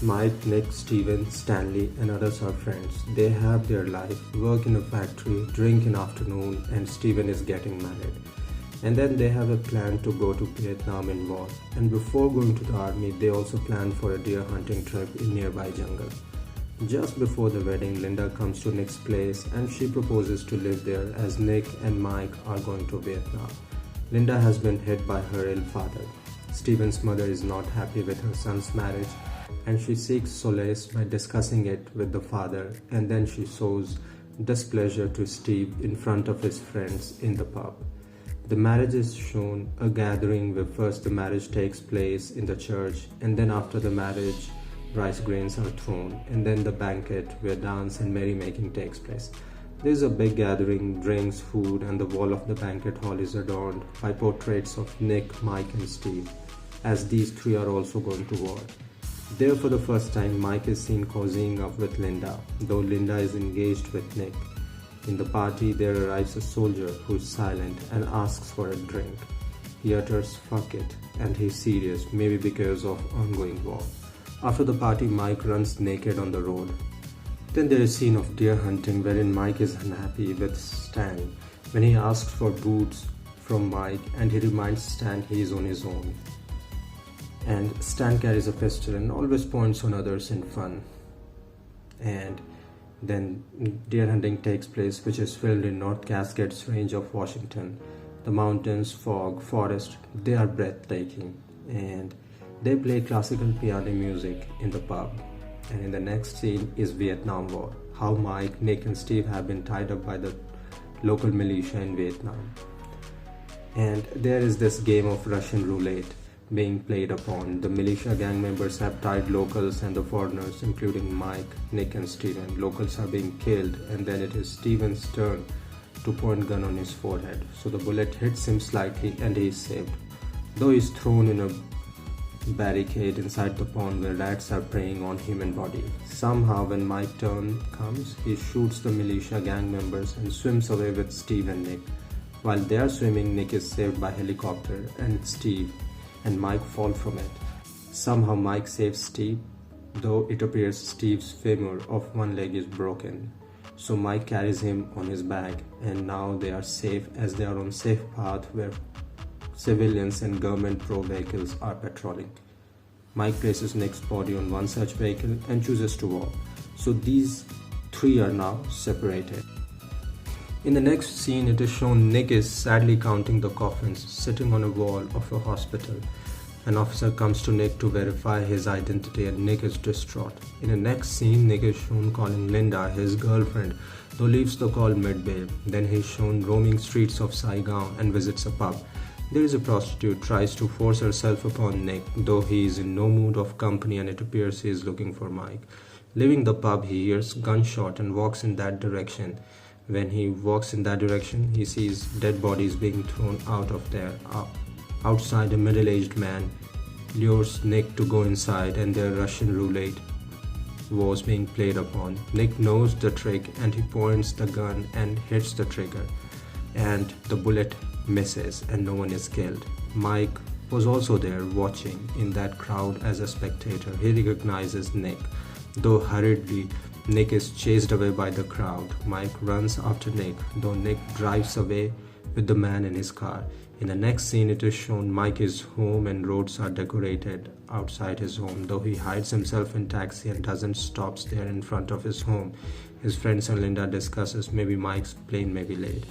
Mike, Nick, Steven, Stanley, and others are friends. They have their life, work in a factory, drink in afternoon, and Steven is getting married. And then they have a plan to go to Vietnam in war. And before going to the army, they also plan for a deer hunting trip in nearby jungle. Just before the wedding, Linda comes to Nick's place and she proposes to live there as Nick and Mike are going to Vietnam. Linda has been hit by her ill father. Steven's mother is not happy with her son's marriage and she seeks solace by discussing it with the father, and then she shows displeasure to Steve in front of his friends in the pub. The marriage is shown a gathering where first the marriage takes place in the church, and then after the marriage rice grains are thrown, and then the banquet where dance and merrymaking takes place. There is a big gathering, drinks, food, and the wall of the banquet hall is adorned by portraits of Nick, Mike, and Steve, as these three are also going to war. There, for the first time, Mike is seen cozying up with Linda, though Linda is engaged with Nick. In the party, there arrives a soldier who is silent and asks for a drink. He utters "fuck it" and he's serious, maybe because of ongoing war. After the party, Mike runs naked on the road. Then there is a scene of deer hunting wherein Mike is unhappy with Stan when he asks for boots from Mike and he reminds Stan he is on his own. And Stan carries a pistol and always points on others in fun. And then deer hunting takes place, which is filmed in North Cascades range of Washington. The mountains, fog, forest, they are breathtaking. And they play classical piano music in the pub. And in the next scene is Vietnam War. How Mike, Nick and Steve have been tied up by the local militia in Vietnam. And there is this game of Russian roulette being played upon. The militia gang members have tied locals and the foreigners, including Mike, Nick and Steven. Locals are being killed, and then it is Steven's turn to point gun on his forehead. So the bullet hits him slightly and he is saved. Though he is thrown in a barricade inside the pond where rats are preying on human body. Somehow when Mike's turn comes, he shoots the militia gang members and swims away with Steve and Nick. While they are swimming, Nick is saved by helicopter and Steve and Mike fall from it. Somehow Mike saves Steve, though it appears Steve's femur of one leg is broken. So Mike carries him on his back, and now they are safe as they are on safe path where civilians and government pro vehicles are patrolling. Mike places Nick's body on one such vehicle and chooses to walk. So these three are now separated. In the next scene, it is shown Nick is sadly counting the coffins sitting on a wall of a hospital. An officer comes to Nick to verify his identity and Nick is distraught. In the next scene, Nick is shown calling Linda, his girlfriend, though leaves the call midway. Then he is shown roaming streets of Saigon and visits a pub. There is a prostitute tries to force herself upon Nick, though he is in no mood of company and it appears he is looking for Mike. Leaving the pub, he hears gunshot and walks in that direction. When he walks in that direction, he sees dead bodies being thrown out of there. Outside, a middle-aged man lures Nick to go inside and their Russian roulette was being played upon. Nick knows the trick and he points the gun and hits the trigger. And the bullet misses and no one is killed. Mike was also there watching in that crowd as a spectator. He recognizes Nick. Though hurriedly, Nick is chased away by the crowd. Mike runs after Nick, though Nick drives away with the man in his car. In the next scene, it is shown Mike is home and roads are decorated outside his home, though he hides himself in taxi and doesn't stop there in front of his home. His friends and Linda discusses maybe Mike's plane may be late.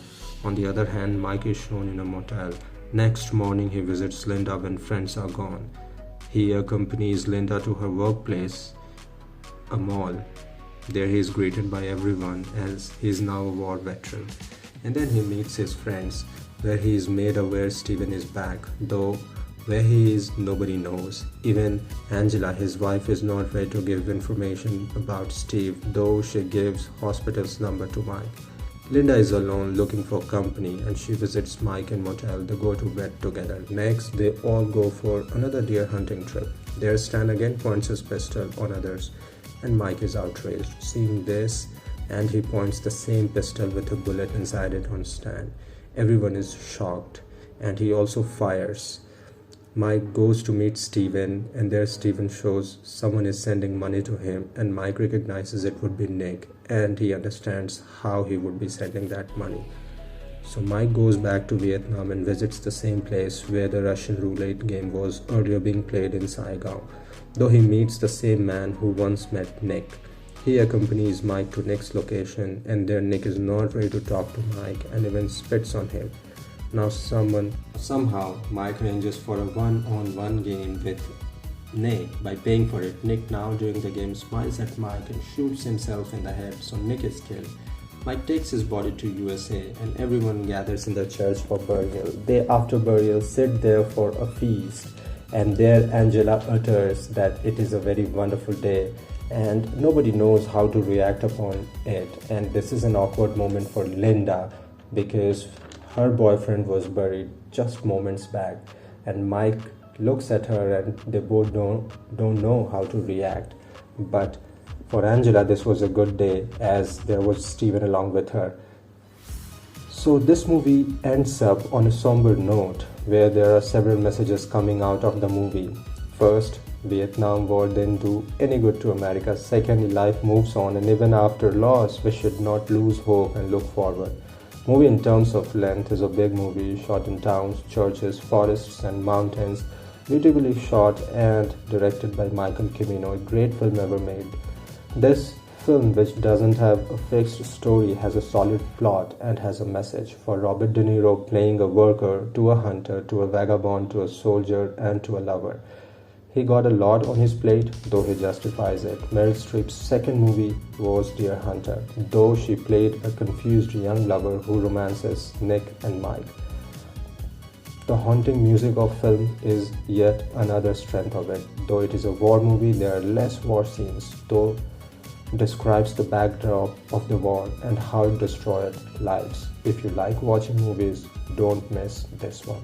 On the other hand, Mike is shown in a motel. Next morning, he visits Linda when friends are gone. He accompanies Linda to her workplace, a mall. There he is greeted by everyone as he is now a war veteran. And then he meets his friends, where he is made aware Steven is back, though where he is nobody knows. Even Angela, his wife, is not ready to give information about Steve, though she gives hospital's number to Mike. Linda is alone looking for company and she visits Mike in motel. They go to bed together. Next, they all go for another deer hunting trip. There Stan again points his pistol on others and Mike is outraged. Seeing this, and he points the same pistol with a bullet inside it on Stan. Everyone is shocked and he also fires. Mike goes to meet Steven, and there Steven shows someone is sending money to him, and Mike recognizes it would be Nick, and he understands how he would be sending that money. So Mike goes back to Vietnam and visits the same place where the Russian roulette game was earlier being played in Saigon, though he meets the same man who once met Nick. He accompanies Mike to Nick's location, and there Nick is not ready to talk to Mike and even spits on him. Now somehow Mike arranges for a one-on-one game with Nick by paying for it. Nick now during the game smiles at Mike and shoots himself in the head, so Nick is killed. Mike takes his body to USA and everyone gathers in the church for burial. They after burial sit there for a feast, and there Angela utters that it is a very wonderful day and nobody knows how to react upon it, and this is an awkward moment for Linda because her boyfriend was buried just moments back, and Mike looks at her and they both don't know how to react. But for Angela, this was a good day as there was Steven along with her. So this movie ends up on a somber note where there are several messages coming out of the movie. First, Vietnam War didn't do any good to America. Secondly, life moves on, and even after loss, we should not lose hope and look forward. Movie in terms of length is a big movie shot in towns, churches, forests and mountains, beautifully shot and directed by Michael Cimino, a great film ever made. This film, which doesn't have a fixed story, has a solid plot and has a message. For Robert De Niro playing a worker, to a hunter, to a vagabond, to a soldier and to a lover. He got a lot on his plate, though he justifies it. Meryl Streep's second movie was Deer Hunter, though she played a confused young lover who romances Nick and Mike. The haunting music of film is yet another strength of it. Though it is a war movie, there are less war scenes, though describes the backdrop of the war and how it destroyed lives. If you like watching movies, don't miss this one.